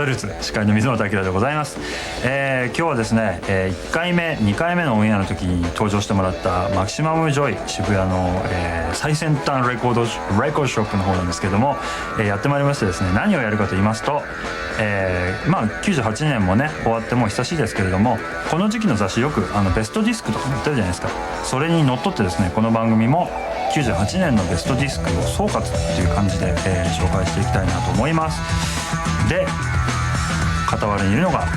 ザルーツ司会の水本明でございます。今日はですね、1回目2回目のオンエアの時に登場してもらったマキシマムジョイ渋谷の、最先端レコードショップの方なんですけども、やってまいりましてですね、何をやるかと言いますと、98年もね終わってもう久しいですけれども、この時期の雑誌よくベストディスクとか載ってるじゃないですか。それにのっとってですね、この番組も98年のベストディスクを総括っていう感じで、紹介していきたいなと思います。で、傍らにいるのが、よく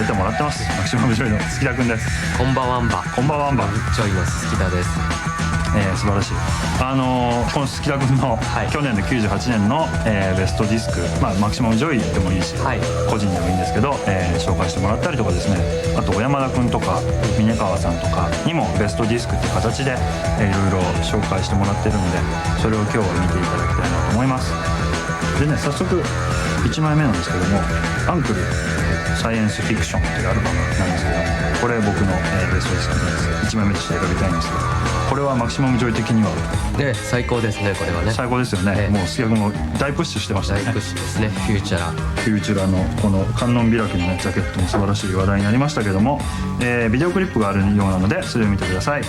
出てもらってますマキシマムジョイのスキダくんです。こんばんはんば。こんばんはんば。ジョイのスキダです。素晴らしい。このスキダ君の去年の98年の、ベストディスク、マキシマムジョイでもいいし、個人でもいいんですけど、紹介してもらったりとかですね、あと小山田君とか峰川さんとかにもベストディスクっていう形で、いろいろ紹介してもらってるんで、それを今日は見ていただきたいなと思います。でね、早速1枚目なんですけども、アンクルサイエンスフィクションというアルバムなんですけども、これ僕の、ベストディスクなんです。1枚目として選びたいんですけど、これはマキシマムジョイ的には最高ですね。これはね最高ですよね。もうスキヤ君も大プッシュしてましたね。大プッシュですね。フューチャラのこの観音開きの、ね、ジャケットも素晴らしい話題になりましたけども、ビデオクリップがあるようなのでそれを見てください。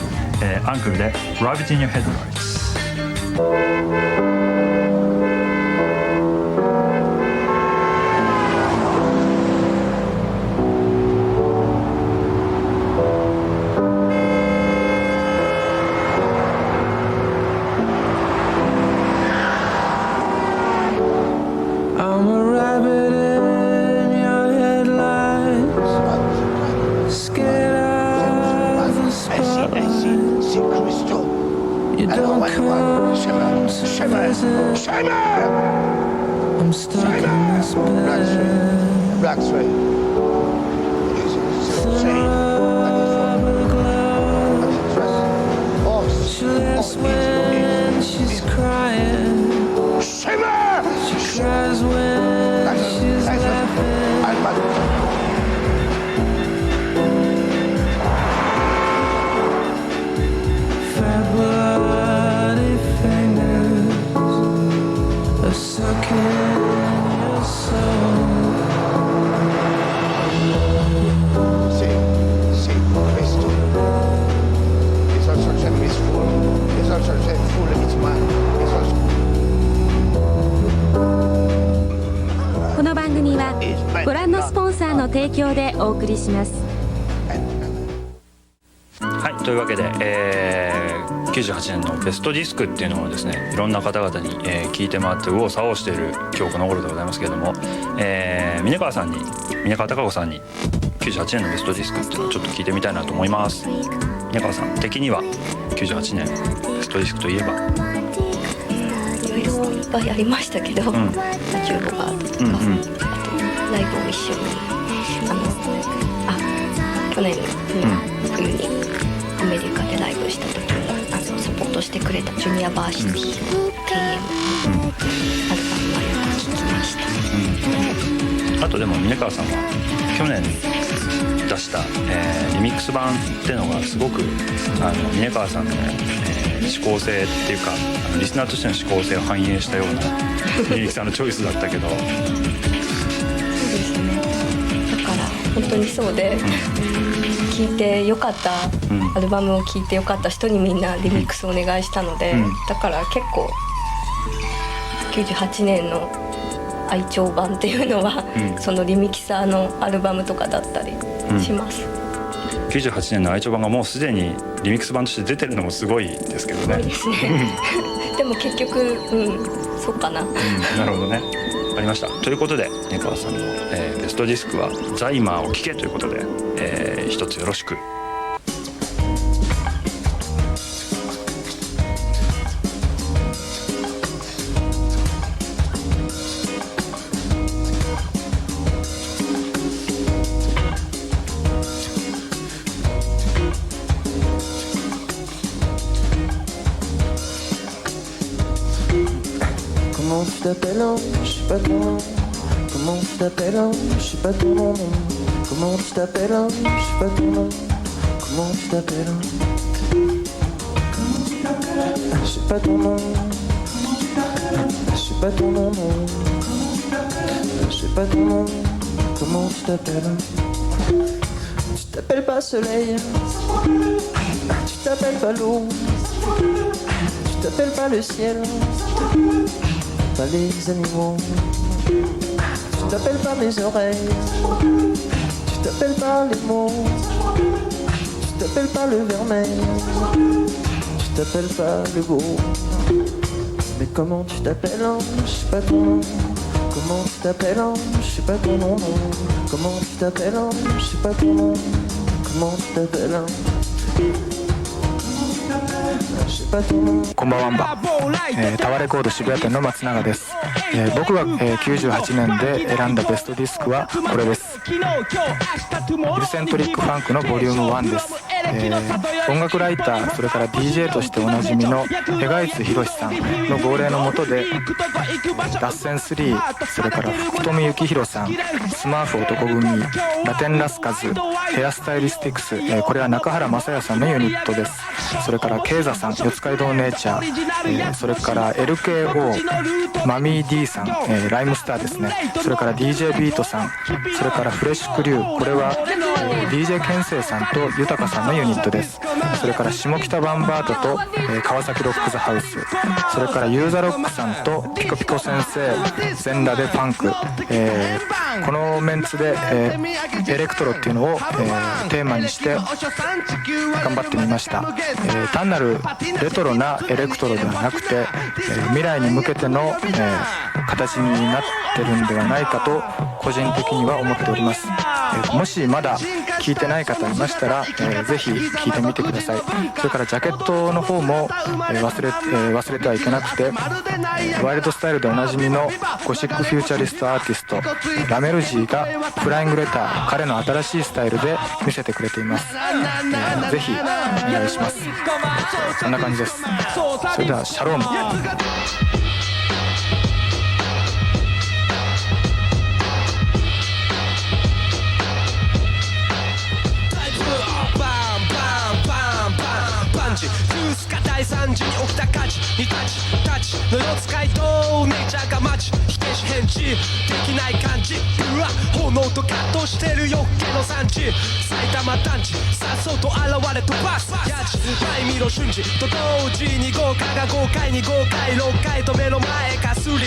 アンクルで Gravity in Your Headlights。I'm stuck in this bed. Black Stray. She laughs when she's crying. She cries when she's laughing. Fat bloody fingers are sucking your soul. Sì, questo. It's also a misful. It's also a full of its man. It's also. この番組はご覧のスポンサーの提供でお送りします。はい、というわけで、98年のベストディスクっていうのをですね、いろんな方々に、聞いて回って右往左往している今日この頃でございますけれども、峰川貴子さんに98年のベストディスクっていうのをちょっと聞いてみたいなと思います。峰川さん的には98年ベストディスクといえば？いろいろいっぱいありましたけど、チューボガーとか、あとライブを一緒に去年の冬にアメリカでライブした時にサポートしてくれたジュニアバーシティ KM アルバムはよく聴きました。あとでも峰川さんは去年出した、リミックス版っていうのがすごく峰川さんの、指向性っていうかリスナーとしての指向性を反映したようなリミックスのチョイスだったけどそうですね。だから本当にそうで、聴いてよかった、アルバムを聴いてよかった人にみんなリミックスをお願いしたので、だから結構98年の愛聴版っていうのは、そのリミキサーのアルバムとかだったりします。98年の愛聴版がもうすでにリミックス版として出てるのもすごいですけどね。そうですねでも結局、そうかな、なるほどね。ありました。ということで峰川さんの、ベストディスクはザイマーを聴けということで、一つよろしく。Comment tu t'appelles, hein? Je sais pas ton nom. Comment tu t'appelles, hein? Je sais pas ton nom. Comment tu t'appelles, hein? Je sais pas ton nom. Comment tu t'appelles, hein? Je sais pas ton nom. Je sais pas ton nom. Je sais pas ton nom, comment tu t'appelles? Tu t'appelles pas soleil, tu t'appelles pas l'eau, tu t'appelles pas le ciel, pas les animaux, tu t'appelles pas mes oreilles, tu t'appelles pas les mots, tu t'appelles pas le vermeil, tu t'appelles pas le beau. Mais comment tu t'appelles, hein? Je sais pas ton nom. Comment tu t'appelles, hein? Je sais pas ton nom, non. Comment tu t'appelles, hein? Je sais pas ton nom. Comment tu t'appelles, hein? Je sais pas ton nom. こんばんは、タワーレコード渋谷店の松永です。僕が、98年で選んだベストディスクはこれです。イルセントリックファンクのボリューム1です。音楽ライター、それから DJ としておなじみの江賀津博さんの号令の下で脱線3、それから福富幸宏さん、スマーフ男組、ラテンラスカズ、ヘアスタイリスティクス、これは中原雅也さんのユニットです。それからケイザさん、四街道ネイチャー、それから LKO、マミー D さん、ライムスターですね。それから DJ ビートさん、それからフレッシュクリュー、これは、DJ ケンセイさんと豊さんのユニットです。それから下北バンバートと、川崎ロックズハウス、それからユーザロックさんとピコピコ先生、全裸でファンク、このメンツで、エレクトロっていうのを、テーマにして頑張ってみました。単なるレトロなエレクトロではなくて、未来に向けての、形になってるんではないかと個人的には思っております。もしまだ聞いてない方いましたら、ぜひ聞いてみてください。それからジャケットの方も、忘れてはいけなくて、ワイルドスタイルでおなじみのゴシックフューチャリストアーティストラメルジーがフライングレター、彼の新しいスタイルで見せてくれています。ぜひお願いします。そんな感じです。それではシャローム。ジュースか第3次に起きた火事にタッチの四街道ネイチャーが待ち火消し返事できない感じうわ炎と葛藤してる夜気の産地埼玉団地さっそうと現れ飛ばすやじ前見ろ瞬時と同時に豪華が豪快に豪快6回と目の前かすりも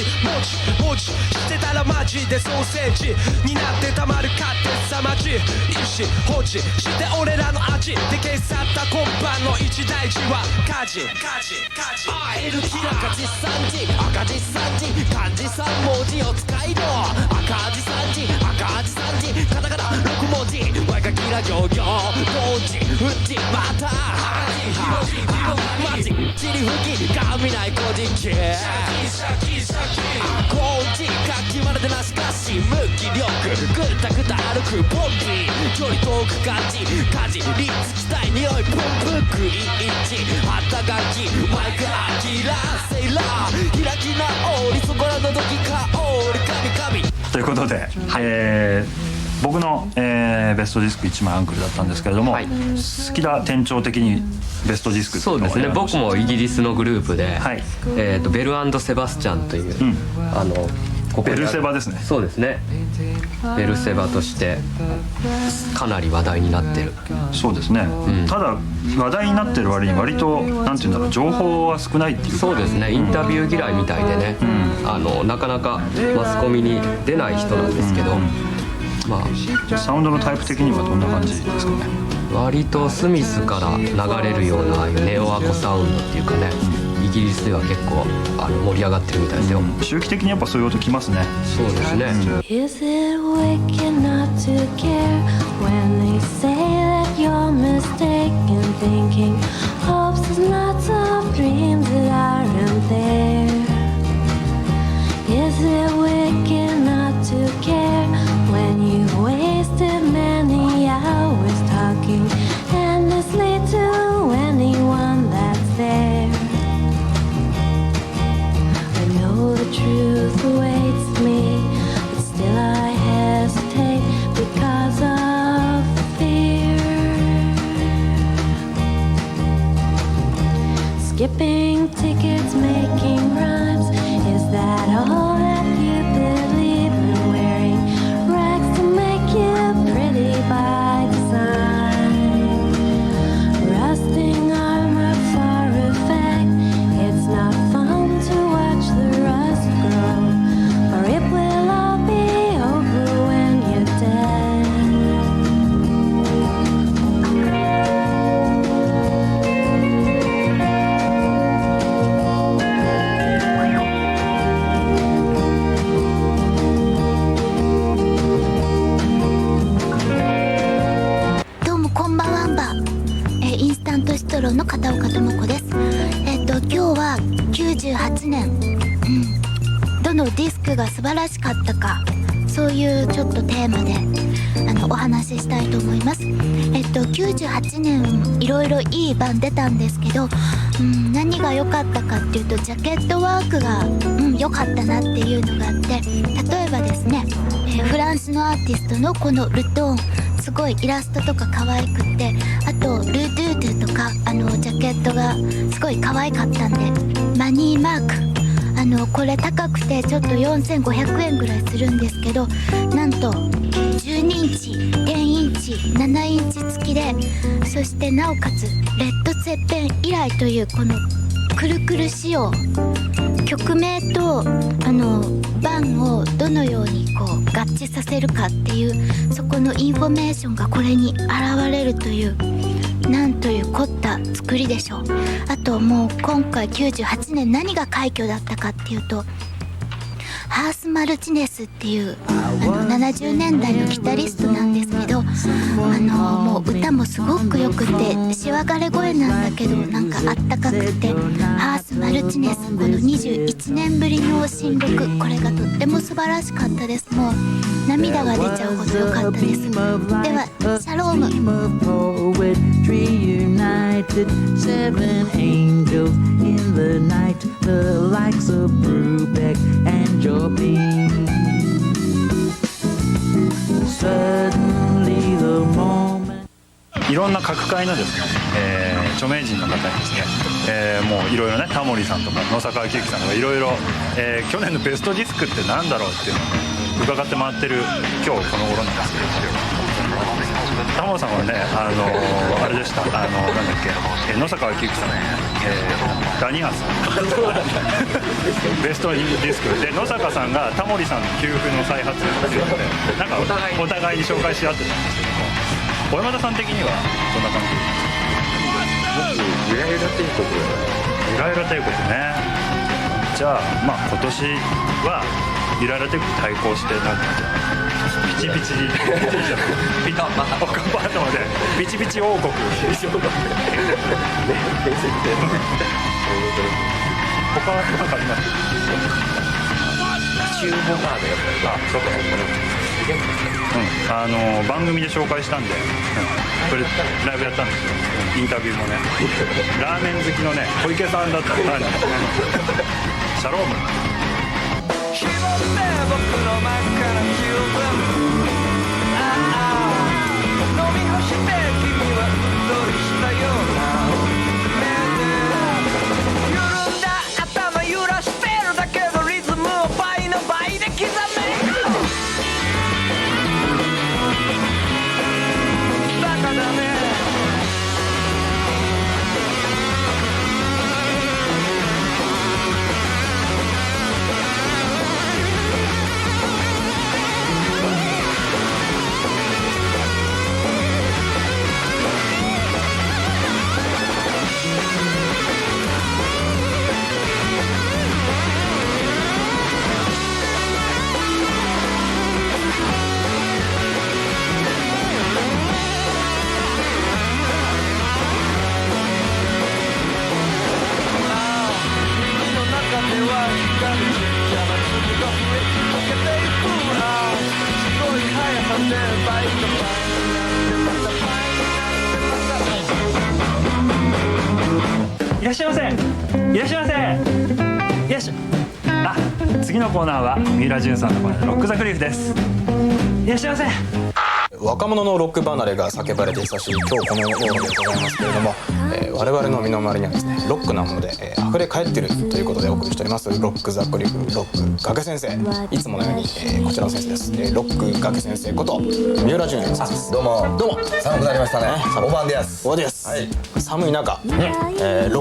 ちしてたらマジでソーセージになってたまるかってさまじ意思放置して俺らの味で消し去った今晩の一大事は火事会えるキラ赤字3時赤字3時漢字3文字を使いろ赤字3時赤字3時カタカナ6文字ワイカキラ行々同時うちまたマジチリ吹き神ない個人系工事活気まるでなしかし無気力ぐったぐった歩くポンピー距離遠く感じ火事リッツ期待匂いプンプングリーン旗がきマイクアキラセイラー開き直りそこらの時香り神ということで、僕の、ベストディスク1枚アンクルだったんですけれども、好きだ店長的にベストディスクってそうですね、僕もイギリスのグループで、ベル&セバスチャンという、ここベルセバですね。そうですね、ベルセバとしてかなり話題になってる。そうですね、ただ話題になってる割に割となんていうんだろう、情報は少ないっていうか。そうですね、インタビュー嫌いみたいでね、なかなかマスコミに出ない人なんですけど、まあサウンドのタイプ的にはどんな感じですかね。割とスミスから流れるようなネオアコサウンドっていうかね、イギリスでは結構盛り上がってるみたいですよ。周期的にやっぱそういう音きますね。そうですね。Is it wicked not to care when they say that you're mistaken, thinking hopes is lots of dreams that aren't there? Is it wicked not to care when you've wasted many hours talking endlessly to anyone that's there? I know the truth awaits me, but still I hesitate because of fear. Skipping tickets, making rhymes, is that all that you think? の片岡智子です。今日は98年、どのディスクが素晴らしかったか、そういうちょっとテーマでお話ししたいと思います。98年いろいろいい版出たんですけど、何が良かったかっていうと、ジャケットワークが良かったなっていうのがあって、例えばですね、フランスのアーティストのこのルトーン、すごいイラストとか可愛くって、あとルードゥードゥとかジャケットがすごい可愛かったんで、マニーマーク、これ高くてちょっと4500円ぐらいするんですけど、なんと12インチ、10インチ、7インチ付きで、そしてなおかつレッドツェッペン以来というこのくるくる仕様、曲名と版をどのようにこう合致させるかっていう、そこのインフォメーションがこれに現れるという、なんという凝った作りでしょう。あともう今回98年何が快挙だったかっていうと、ハース・マルチネスっていう70年代のギタリストなんですけど、もう歌もすごくよくて、しわがれ声なんだけどなんかあったかくて、ハース・マルチネス、この21年ぶりの新録、これがとっても素晴らしかったです。もう涙が出ちゃうほど良かったです。ではシャローム。いろんな各界のですね、著名人の方にですね、もういろいろね、タモリさんとか野坂昭之さんとかいろいろ去年のベストディスクってなんだろうっていうのを、ね、伺って回ってる今日この頃なんですけど、タモリさんはね、あれでした、なんだっけ、野坂昭之さん、ダニアさんベストディスクで、野坂さんがタモリさんの給付の再発っていうので、なんかお互いに紹介し合ってたんですけども、小山田さん的にはどんな感じ？僕、ゆらゆら帝国。ゆらゆら帝国ね。じゃあ、まあ今年はゆらゆら帝国対抗して、なんかピチピチピタパートまでピチピチ王国。他は何かあります？チューボガードやっぱり。あ、そうか。番組で紹介したんで、これライブやったんですよ。インタビューもね、ラーメン好きのね小池さんだったら、シャローム。拾って僕の真っ赤な記憶、飲み干して君はうっとりしたような目で、緩んだ頭揺らしてるだけど、リズムを倍の倍で刻め。バカだね。いらっしゃいませ。いらっしゃいませ。よいしょ。あ、次のコーナーは三浦淳さんのコーナー、ロックザクリフです。いらっしゃいませ。若者のロック離れが叫ばれて久しい今日この頃でございますけれども、我々の身の回りにはですね、ロックなもので、溢れ返っているということでお送りしておりますロックザクリフロック崖先生、いつものように、こちらの先生です。ロック崖先生こと三浦淳先生です。どうもどうも。寒くなりましたね。おばんです。おばです、はい、寒い中、ロ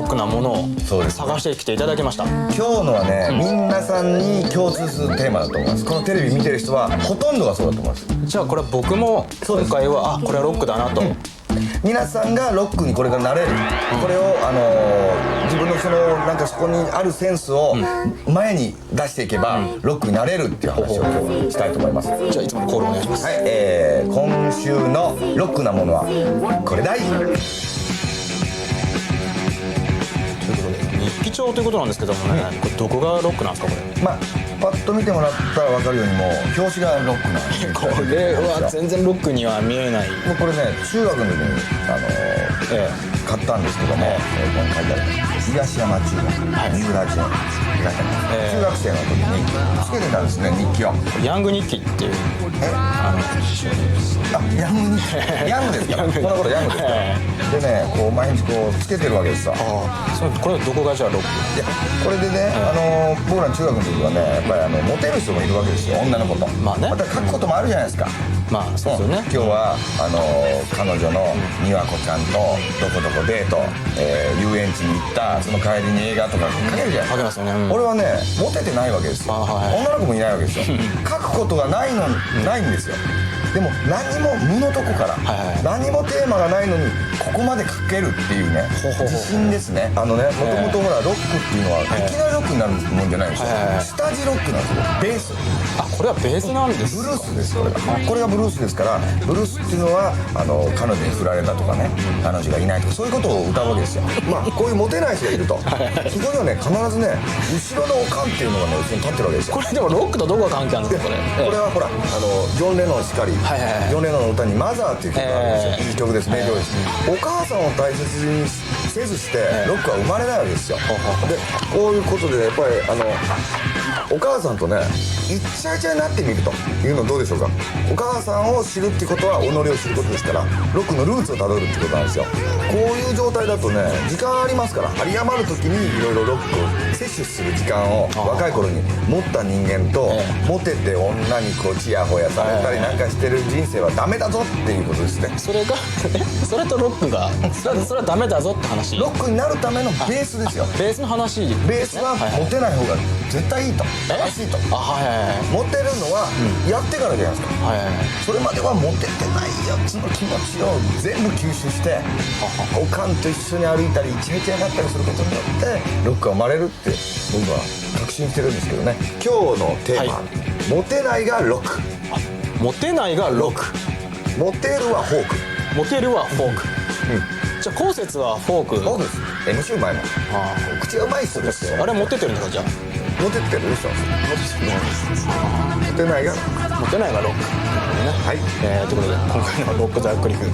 ックなものを探してきていただきました。今日のはね、皆さんに共通するテーマだと思います。このテレビ見てる人はほとんどがそうだと思います。じゃあこれは僕も今回はこれはロックだなと、皆さんがロックにこれからなれる、これを自分のなんかそこにあるセンスを前に出していけば、ロックになれるっていう話を今日したいと思います。じゃあいつものコールお願いします。はい、今週のロックなものはこれだい。調ということなんですけどもね、これどこがロックなんですかこれ。まあパッと見てもらったら分かるようにもう表紙がロックなんですよ。これは全然ロックには見えない。もうこれね中学の時に買ったんですけども、ここに書いてある東山中学三浦淳中学生の時につけてたんですね、日記を。ヤング日記っていうヤング日記ヤングですからこの頃ヤングですからでねこう毎日こうつけてるわけですよ。これどこがじゃあロック。いやこれでね、僕ら中学の時はねやっぱりモテる人もいるわけですよ、女の子と。まあた書くこともあるじゃないですか。まあそうですよね。今日は彼女の美和子ちゃんとどこどこデート、遊園地に行ったその帰りに映画とか書けるじゃないですか。俺はねモテてないわけですよ。女の子もいないわけですよ。書くことがないんですよ。でも何も無のとこから、何もテーマがないのにここまで書けるっていうね自信ですね。もともとほらロックっていうのはいきなりロックになるもんじゃないんですよ。下地ロックなんですよ。ベース。これはベースなんです。ブルースですこれが。これがブルースですから、ブルースっていうのは彼女に振られたとかね、彼女がいないとかそういうことを歌うわけですよ。まあこういうモテない人がいるとそこにはね必ずね後ろのおかんっていうのがね後ろに立ってるわけですよ。これでもロックとどこが関係あるんですかこれ。これはほらジョン・レノンしかり、ジョン・レノンの歌に「マザー」っていう曲があるんですよ。いい曲です、名曲です。お母さんを大切にせずしてロックは生まれないわけですよ。でこういうことでやっぱりお母さんとねイチャイチャになってみるというのどうでしょうか。お母さんを知るってことは己を知ることですから、ロックのルーツをたどるってことなんですよ。こういう状態だとね時間ありますから、有り余る時にいろいろロックを摂取する時間を若い頃に持った人間と、モテて女にこうチヤホヤされたりなんかしてる人生はダメだぞっていうことですね。それがそれとロックがそれはダメだぞって話。ロックになるためのベースですよ。ベースの話。ベースはモテない方が絶対いいと、正しいと。モテるのはやってからじゃないですか。それまではモテてないやつの気持ちを全部吸収しておかんと一緒に歩いたりイチャイチャになったりすることによってロックが生まれるって僕は確信してるんですけどね。今日のテーマ、モテないがロック。モテないがロック。モテるはフォーク。モテるはフォーク。じゃあ後節はフォーク。フォークです。MC うまいもん。口がうまい人ですよ。あれモテてるんですかじゃあ。モテてる人モテないがモテないがロック。はい。ということで今回のロックザクリフ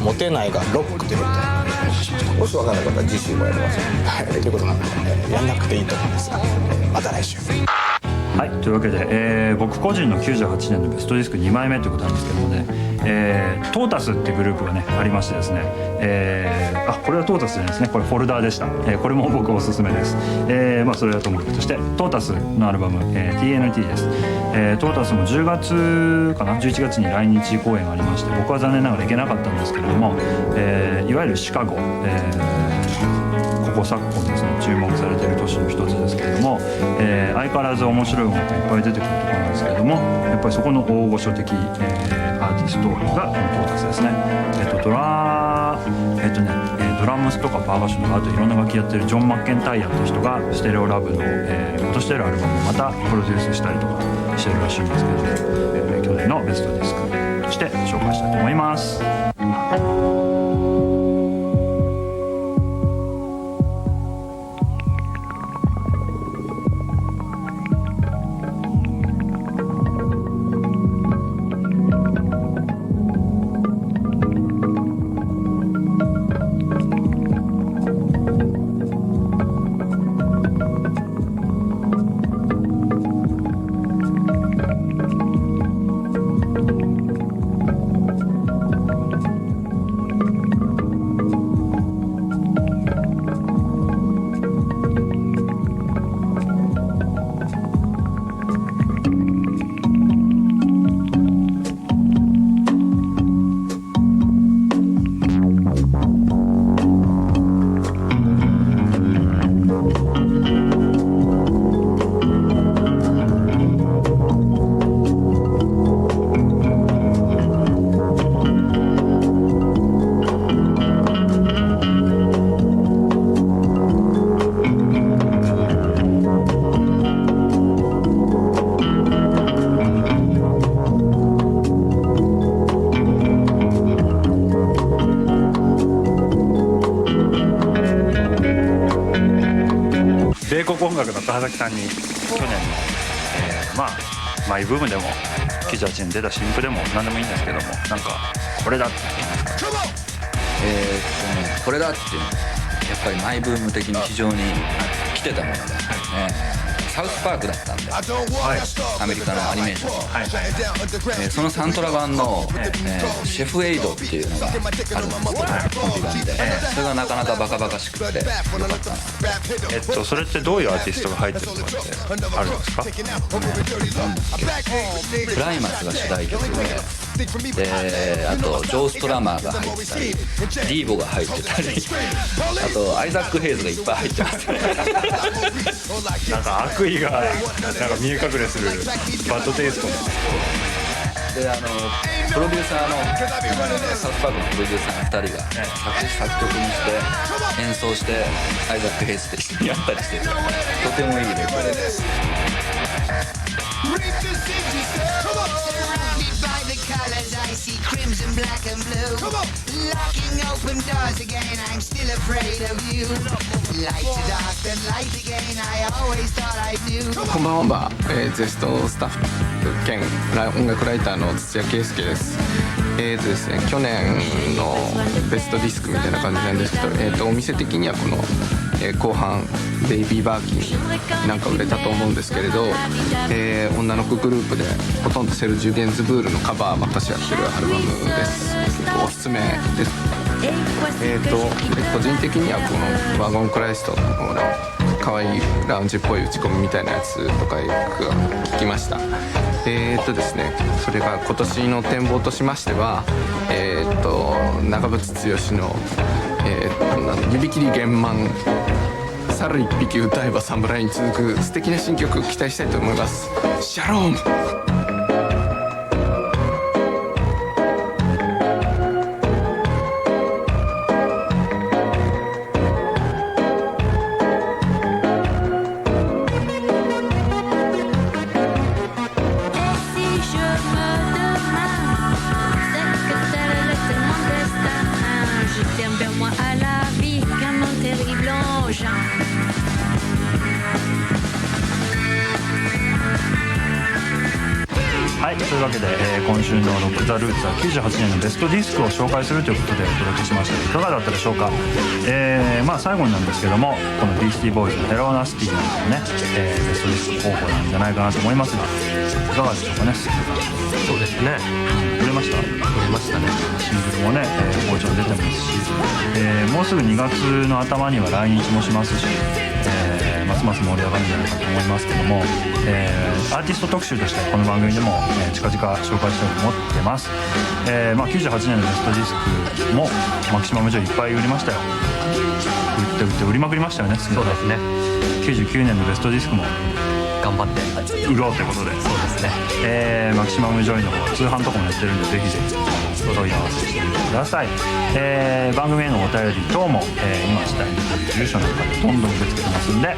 モテないがロックということで、もし分からなかったら次週もやります。ということなのでやんなくていいと思いますが、また来週。はい、というわけで、僕個人の98年のベストディスク2枚目ということなんですけどもね、トータスってグループがねありましてですね、これはトータスじゃないですね、これフォルダーでした。これも僕おすすめです。それはともかくとしてトータスのアルバム、TNT です。トータスも10月かな11月に来日公演がありまして、僕は残念ながら行けなかったんですけれども、いわゆるシカゴ、ここ昨今ですね注目されている都市の一つですけれども、相変わらず面白い音楽がいっぱい出てくるところなんですけれども、やっぱりそこの大御所的、アーティストがこのトータスですね。ドラムスとかパーカッションとかあといろんな楽器やってるジョン・マッケンタイヤって人がステレオラブの、今年出るアルバムをまたプロデュースしたりとかしてるらしいんですけど、去年のベストディスクとして紹介したいと思います。葉崎さんに去年の、まあマイブームでも98年出た新譜でも何でもいいんですけども、なんかこれだって言いますか？これだっていうのはやっぱりマイブーム的に非常に来てたもので、サウスパークだったんで、アメリカのアニメーション、そのサントラ版の、シェフエイドっていうのがあるんですけど、コンビ版で、それがなかなかバカバカしくてよかったな。それってどういうアーティストが入ってるとかってあるんですか？クライマックスが主題曲で、あとジョー・ストラマーが入ってたり、ディーボが入ってたり、あとアイザック・ヘイズがいっぱい入ってますね。なんか悪意がなんか見え隠れするバッドテイストで、プロデューサーのサウスパークのプロデューサーの2人が作詞作曲にして演奏してアイザック・ヘイズと一緒にやったりしてて、とてもいいレコードです。Colors I see crimson, black and blue. Locking open doors again, I'm still afraid of you. Light to dark, then light again, I always thought I knew. こんばんは、ゼストスタッフ兼音楽ライターの土屋圭介です。ですね、去年のベストディスクみたいな感じなんですけど、お店的にはこの、後半ベイビーバーキンなんか売れたと思うんですけれど、女の子グループでほとんどセルジュ・ゲンズブールのカバーばっかしやってるアルバムです。おすすめです。個人的にはこのワゴンクライストの可愛いラウンジっぽい打ち込みみたいなやつとかよく聞きました。ですね、それが今年の展望としましては、長渕剛の、指切り弦満猿一匹歌えば侍に続く素敵な新曲期待したいと思います。シャローム。はい、というわけで、今週のロック・ザ・ルーツは98年のベストディスクを紹介するということでお届けしましたが、いかがだったでしょうか。まあ最後になんですけども、このビースティーボーイズのヘローナシティなんかもね、ベストディスク候補なんじゃないかなと思いますが、いかがでしょうかね。そうですね、売れました？売れましたね。シングルもね、好調出てますし、もうすぐ2月の頭には来日もしますし、ますます盛り上がるんじゃないかと思いますけども、アーティスト特集としてこの番組でも、近々紹介したいと思ってます。まあ、98年のベストディスクもマキシマムジョイいっぱい売りましたよ。売って売りまくりましたよね。そうですね。99年のベストディスクも頑張って売ろうということで、そうですね、マキシマムジョイの通販とかもやってるんで、ぜひぜひお問い合わせしてみてください。番組へのお便り等も、今下に出てる住所なんかでどんどん受け付けてますんで、ぜ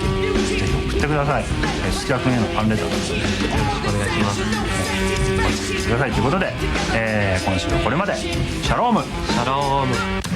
ひ送ってください。すき家くんへのファンレターですね、よろしくお願いします。お待ちしてくださいということで、今週はこれまで。シャローム。シャローム。